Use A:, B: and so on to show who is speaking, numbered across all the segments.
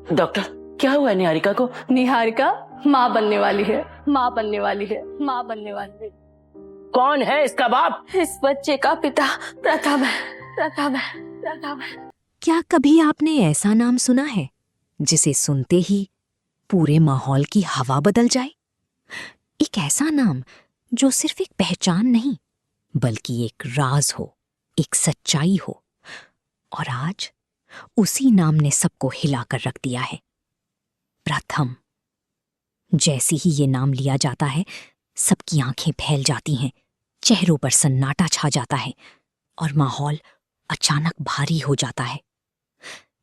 A: Doctor, क्या हुआ निहारिका को?
B: निहारिका माँ बनने वाली है, माँ बनने वाली है, माँ बनने वाली है।
A: कौन है इसका बाप?
B: इस बच्चे का पिता प्रथम है, प्रथम है, प्रथम है।
C: क्या कभी आपने ऐसा नाम सुना है जिसे सुनते ही पूरे माहौल की हवा बदल जाए? एक ऐसा नाम जो सिर्फ एक पहचान नहीं बल्कि एक राज हो, एक सच्चाई हो। और आज उसी नाम ने सबको हिलाकर रख दिया है, प्रथम। जैसे ही ये नाम लिया जाता है, सबकी आंखें फैल जाती हैं, चेहरों पर सन्नाटा छा जाता है और माहौल अचानक भारी हो जाता है।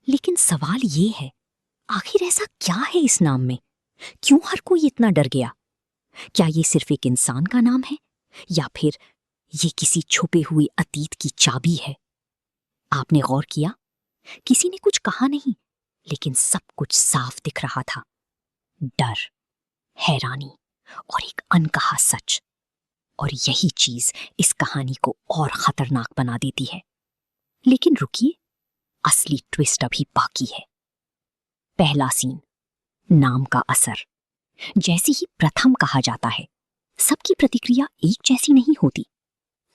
C: लेकिन सवाल ये है, आखिर ऐसा क्या है इस नाम में? क्यों हर कोई इतना डर गया? क्या ये सिर्फ एक इंसान का नाम है या फिर ये किसी छुपे हुए अतीत की चाबी है? आपने गौर किया? किसी ने कुछ कहा नहीं, लेकिन सब कुछ साफ दिख रहा था। डर, हैरानी और एक अनकहा सच। और यही चीज इस कहानी को और खतरनाक बना देती है। लेकिन रुकिए, असली ट्विस्ट अभी बाकी है। पहला सीन, नाम का असर। जैसे ही प्रथम कहा जाता है, सबकी प्रतिक्रिया एक जैसी नहीं होती।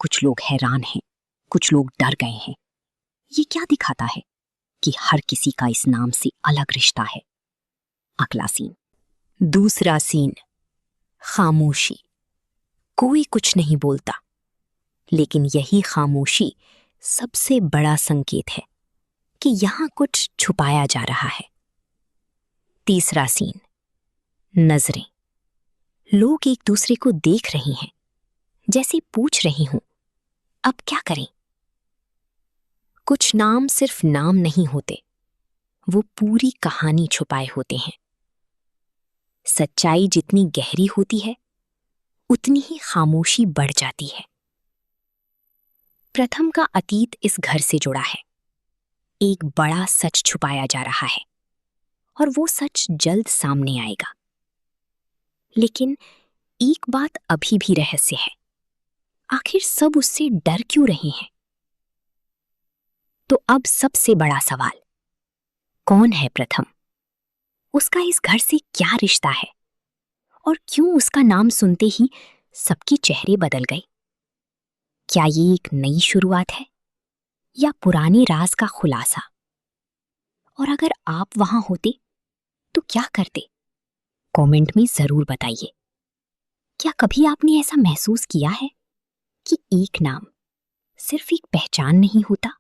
C: कुछ लोग हैरान हैं, कुछ लोग डर गए हैं। ये क्या दिखाता है? कि हर किसी का इस नाम से अलग रिश्ता है। अगला सीन, दूसरा सीन, खामोशी। कोई कुछ नहीं बोलता, लेकिन यही खामोशी सबसे बड़ा संकेत है कि यहां कुछ छुपाया जा रहा है। तीसरा सीन, नजरें। लोग एक दूसरे को देख रहे हैं, जैसे पूछ रहे हों, अब क्या करें? कुछ नाम सिर्फ नाम नहीं होते, वो पूरी कहानी छुपाए होते हैं। सच्चाई जितनी गहरी होती है, उतनी ही खामोशी बढ़ जाती है। प्रथम का अतीत इस घर से जुड़ा है। एक बड़ा सच छुपाया जा रहा है और वो सच जल्द सामने आएगा। लेकिन एक बात अभी भी रहस्य है, आखिर सब उससे डर क्यों रहे हैं? तो अब सबसे बड़ा सवाल, कौन है प्रथम? उसका इस घर से क्या रिश्ता है? और क्यों उसका नाम सुनते ही सबके चेहरे बदल गए? क्या ये एक नई शुरुआत है या पुराने राज का खुलासा? और अगर आप वहां होते तो क्या करते? कमेंट में जरूर बताइए। क्या कभी आपने ऐसा महसूस किया है कि एक नाम सिर्फ एक पहचान नहीं होता,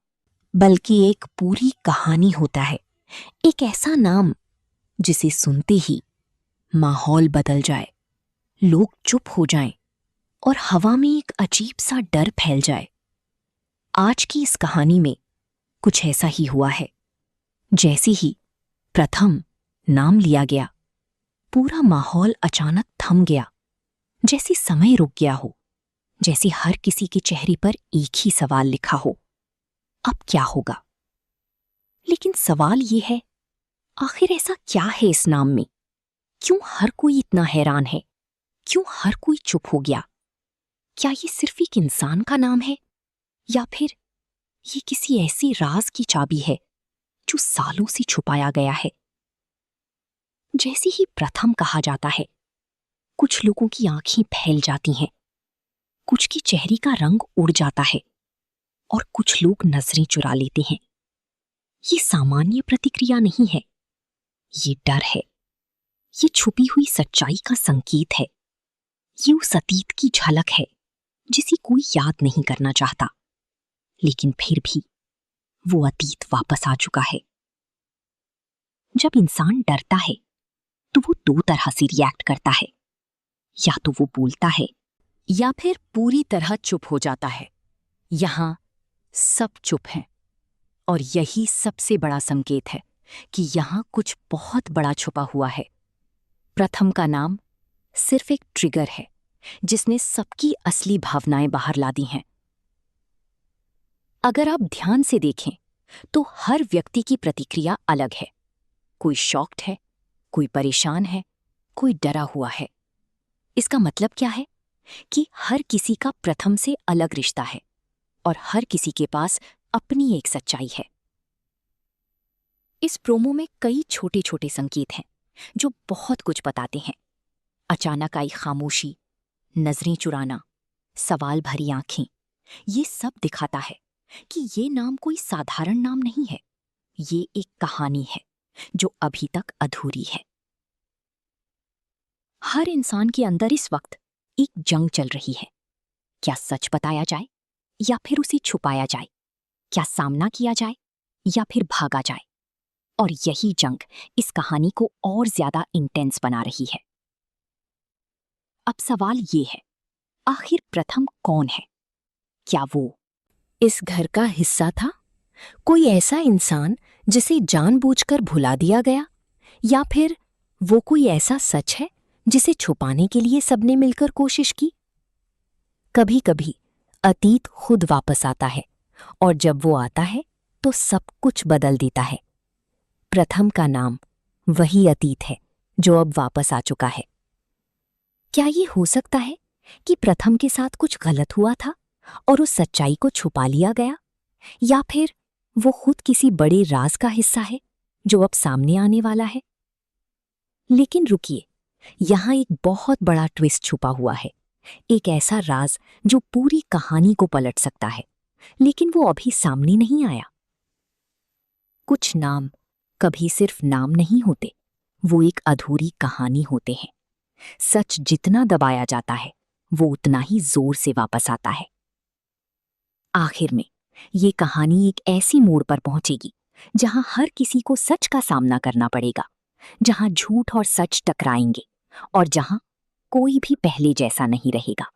C: बल्कि एक पूरी कहानी होता है? एक ऐसा नाम जिसे सुनते ही माहौल बदल जाए, लोग चुप हो जाएं और हवा में एक अजीब सा डर फैल जाए। आज की इस कहानी में कुछ ऐसा ही हुआ है। जैसे ही प्रथम नाम लिया गया, पूरा माहौल अचानक थम गया, जैसे समय रुक गया हो, जैसे हर किसी के चेहरे पर एक ही सवाल लिखा हो, अब क्या होगा? लेकिन सवाल ये है, आखिर ऐसा क्या है इस नाम में? क्यों हर कोई इतना हैरान है? क्यों हर कोई चुप हो गया? क्या ये सिर्फ एक इंसान का नाम है या फिर ये किसी ऐसी राज की चाबी है जो सालों से छुपाया गया है? जैसे ही प्रथम कहा जाता है, कुछ लोगों की आंखें फैल जाती हैं, कुछ के चेहरे का रंग उड़ जाता है और कुछ लोग नजरें चुरा लेते हैं। ये सामान्य प्रतिक्रिया नहीं है, ये डर है, ये छुपी हुई सच्चाई का संकेत है। ये उस अतीत की झलक है जिसे कोई याद नहीं करना चाहता, लेकिन फिर भी वो अतीत वापस आ चुका है। जब इंसान डरता है तो वो दो तरह से रिएक्ट करता है, या तो वो बोलता है या फिर पूरी तरह चुप हो जाता है। यहां सब चुप हैं और यही सबसे बड़ा संकेत है कि यहां कुछ बहुत बड़ा छुपा हुआ है। प्रथम का नाम सिर्फ एक ट्रिगर है जिसने सबकी असली भावनाएं बाहर ला दी हैं। अगर आप ध्यान से देखें तो हर व्यक्ति की प्रतिक्रिया अलग है। कोई शॉक्ड है, कोई परेशान है, कोई डरा हुआ है। इसका मतलब क्या है? कि हर किसी का प्रथम से अलग रिश्ता है और हर किसी के पास अपनी एक सच्चाई है। इस प्रोमो में कई छोटे छोटे संकेत हैं जो बहुत कुछ बताते हैं। अचानक आई खामोशी, नजरें चुराना, सवाल भरी आंखें, ये सब दिखाता है कि ये नाम कोई साधारण नाम नहीं है। ये एक कहानी है जो अभी तक अधूरी है। हर इंसान के अंदर इस वक्त एक जंग चल रही है। क्या सच बताया जाए या फिर उसे छुपाया जाए? क्या सामना किया जाए या फिर भागा जाए? और यही जंग इस कहानी को और ज्यादा इंटेंस बना रही है। अब सवाल ये है, आखिर प्रथम कौन है? क्या वो इस घर का हिस्सा था? कोई ऐसा इंसान जिसे जानबूझकर भुला दिया गया? या फिर वो कोई ऐसा सच है जिसे छुपाने के लिए सबने मिलकर कोशिश की? कभी कभी अतीत खुद वापस आता है, और जब वो आता है तो सब कुछ बदल देता है। प्रथम का नाम वही अतीत है जो अब वापस आ चुका है। क्या ये हो सकता है कि प्रथम के साथ कुछ गलत हुआ था और उस सच्चाई को छुपा लिया गया? या फिर वो खुद किसी बड़े राज का हिस्सा है जो अब सामने आने वाला है? लेकिन रुकिए, यहां एक बहुत बड़ा ट्विस्ट छुपा हुआ है। एक ऐसा राज जो पूरी कहानी को पलट सकता है, लेकिन वो अभी सामने नहीं आया। कुछ नाम कभी सिर्फ नाम नहीं होते, वो एक अधूरी कहानी होते हैं। सच जितना दबाया जाता है वो उतना ही जोर से वापस आता है। आखिर में ये कहानी एक ऐसी मोड़ पर पहुंचेगी जहां हर किसी को सच का सामना करना पड़ेगा, जहां झूठ और सच टकराएंगे और जहां कोई भी पहले जैसा नहीं रहेगा।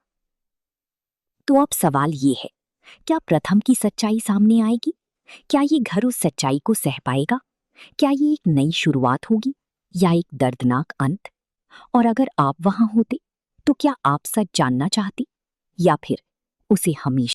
C: तो अब सवाल ये है, क्या प्रथम की सच्चाई सामने आएगी? क्या ये घर उस सच्चाई को सह पाएगा? क्या ये एक नई शुरुआत होगी या एक दर्दनाक अंत? और अगर आप वहां होते तो क्या आप सच जानना चाहते या फिर उसे हमेशा